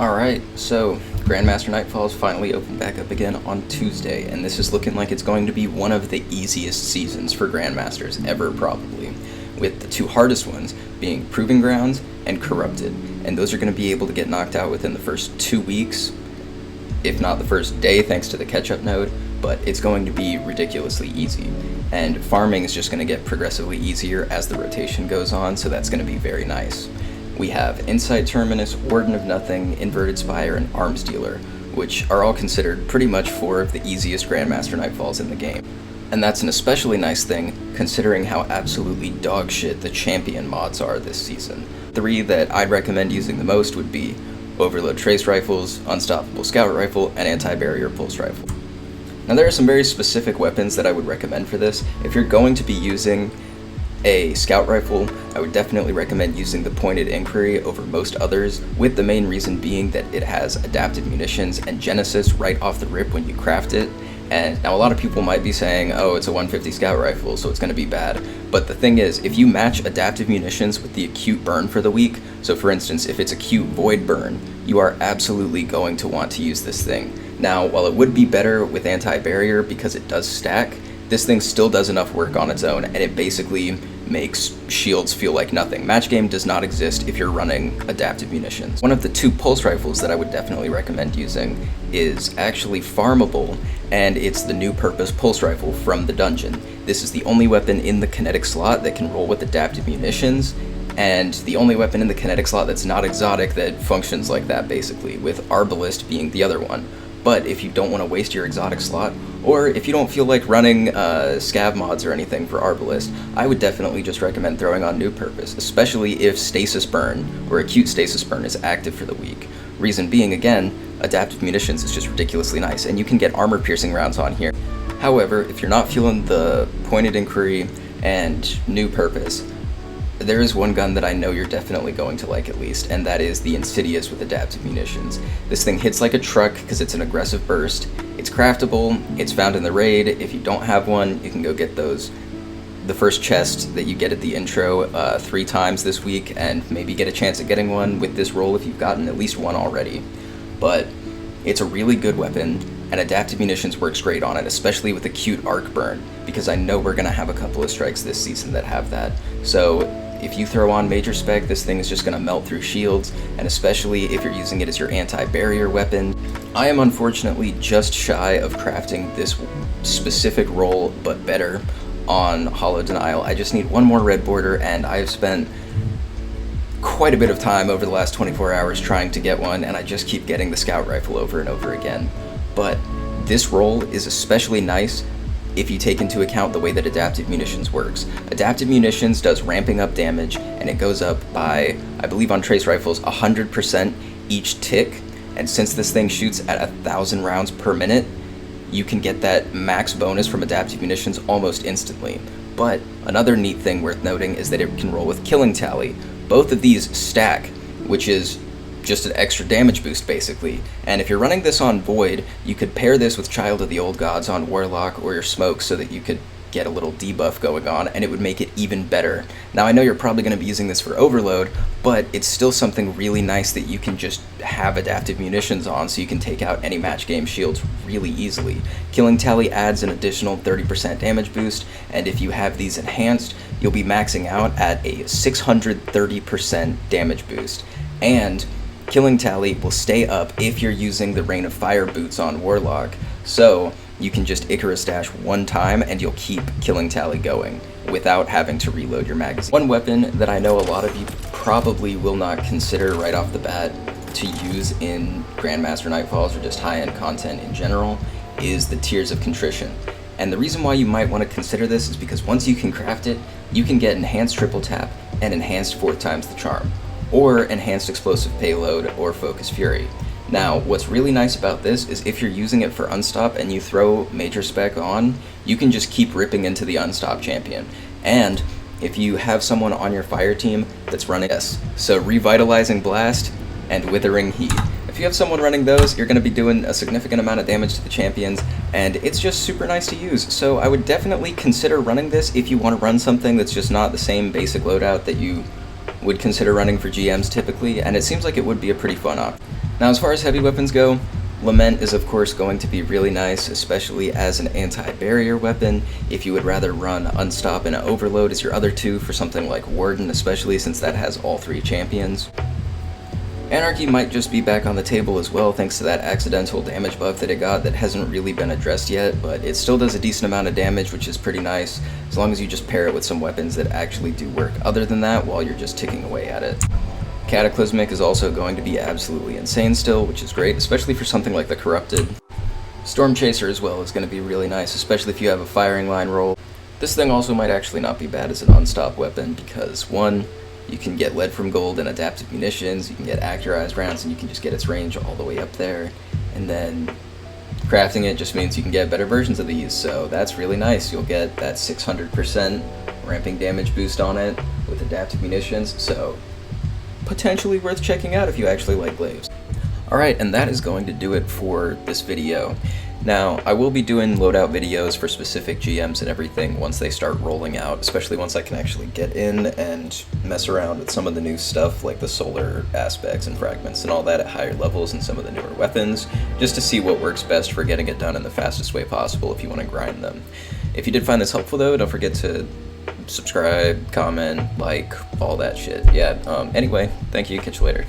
Alright, so Grandmaster Nightfalls finally opened back up again on Tuesday, and this is looking like it's going to be one of the easiest seasons for Grandmasters ever, probably, with the two hardest ones being Proving Grounds and Corrupted, and those are going to be able to get knocked out within the first 2 weeks, if not the first day thanks to the catch-up node, but it's going to be ridiculously easy, and farming is just going to get progressively easier as the rotation goes on, so that's going to be very nice. We have Inside Terminus, Warden of Nothing, Inverted Spire, and Arms Dealer, which are all considered pretty much 4 of the easiest Grandmaster Nightfalls in the game. And that's an especially nice thing, considering how absolutely dogshit the champion mods are this season. 3 that I'd recommend using the most would be Overload Trace Rifles, Unstoppable Scout Rifle, and Anti-Barrier Pulse Rifle. Now there are some very specific weapons that I would recommend for this. If you're going to be using a scout rifle, I would definitely recommend using the Pointed Inquiry over most others, with the main reason being that it has adaptive munitions and Genesis right off the rip when you craft it. And now a lot of people might be saying, oh, it's a 150 scout rifle, so it's going to be bad. But the thing is, if you match adaptive munitions with the acute burn for the week, so for instance, if it's acute void burn, you are absolutely going to want to use this thing. Now, while it would be better with anti-barrier because it does stack, this thing still does enough work on its own, and it basically makes shields feel like nothing. Match game does not exist if you're running adaptive munitions. One of the 2 pulse rifles that I would definitely recommend using is actually farmable, and it's the new purpose pulse rifle from the dungeon. This is the only weapon in the kinetic slot that can roll with adaptive munitions, and the only weapon in the kinetic slot that's not exotic that functions like that, basically, with arbalest being the other one. But if you don't want to waste your exotic slot, or if you don't feel like running scav mods or anything for arbalest, I would definitely just recommend throwing on new purpose, especially if stasis burn or acute stasis burn is active for the week. Reason being, again, adaptive munitions is just ridiculously nice, and you can get armor piercing rounds on here. However, if you're not feeling the Pointed Inquiry and new purpose, there is one gun that I know you're definitely going to like at least, and that is the Insidious with adaptive munitions. This thing hits like a truck because it's an aggressive burst. It's craftable, it's found in the raid. If you don't have one, you can go get those. The first chest that you get at the intro 3 times this week, and maybe get a chance at getting one with this roll if you've gotten at least one already. But it's a really good weapon, and adaptive munitions works great on it, especially with acute arc burn, because I know we're going to have a couple of strikes this season that have that. So if you throw on major spec, this thing is just going to melt through shields, and especially if you're using it as your anti-barrier weapon. I am unfortunately just shy of crafting this specific roll, but better, on Hollow Denial. I just need one more red border, and I've spent quite a bit of time over the last 24 hours trying to get one, and I just keep getting the scout rifle over and over again. But this roll is especially nice if you take into account the way that adaptive munitions works. Adaptive munitions does ramping up damage, and it goes up by, I believe on trace rifles, 100% each tick, and since this thing shoots at 1,000 rounds per minute, you can get that max bonus from adaptive munitions almost instantly. But another neat thing worth noting is that it can roll with Killing Tally. Both of these stack, which is just an extra damage boost basically, and if you're running this on Void, you could pair this with Child of the Old Gods on Warlock or your Smoke so that you could get a little debuff going on, and it would make it even better. Now I know you're probably going to be using this for Overload, but it's still something really nice that you can just have adaptive munitions on so you can take out any match game shields really easily. Killing Tally adds an additional 30% damage boost, and if you have these enhanced, you'll be maxing out at a 630% damage boost. And Killing Tally will stay up if you're using the Rain of Fire boots on Warlock, so you can just Icarus Dash one time and you'll keep Killing Tally going without having to reload your magazine. One weapon that I know a lot of you probably will not consider right off the bat to use in Grandmaster Nightfalls or just high-end content in general is the Tears of Contrition. And the reason why you might want to consider this is because once you can craft it, you can get enhanced triple tap and enhanced 4 times the charm, or enhanced explosive payload or focus fury. Now, what's really nice about this is if you're using it for unstop and you throw major spec on, you can just keep ripping into the unstop champion. And if you have someone on your fire team that's running this, so Revitalizing Blast and Withering Heat. If you have someone running those, you're going to be doing a significant amount of damage to the champions, and it's just super nice to use. So I would definitely consider running this if you want to run something that's just not the same basic loadout that you would consider running for GMs typically, and it seems like it would be a pretty fun option. Now, as far as heavy weapons go, Lament is of course going to be really nice, especially as an anti-barrier weapon. If you would rather run Unstop and Overload as your other two for something like Warden, especially since that has all three champions. Anarchy might just be back on the table as well thanks to that accidental damage buff that it got that hasn't really been addressed yet, but it still does a decent amount of damage, which is pretty nice, as long as you just pair it with some weapons that actually do work other than that while you're just ticking away at it. Cataclysmic is also going to be absolutely insane still, which is great, especially for something like the Corrupted. Stormchaser as well is going to be really nice, especially if you have a firing line roll. This thing also might actually not be bad as an unstop weapon because, one, you can get lead from gold and adaptive munitions, you can get accurized rounds, and you can just get its range all the way up there. And then crafting it just means you can get better versions of these, so that's really nice. You'll get that 600% ramping damage boost on it with adaptive munitions, so potentially worth checking out if you actually like glaives. Alright, and that is going to do it for this video. Now, I will be doing loadout videos for specific GMs and everything once they start rolling out, especially once I can actually get in and mess around with some of the new stuff like the solar aspects and fragments and all that at higher levels and some of the newer weapons, just to see what works best for getting it done in the fastest way possible if you want to grind them. If you did find this helpful though, don't forget to subscribe, comment, like, all that shit. Yeah, anyway, thank you, catch you later.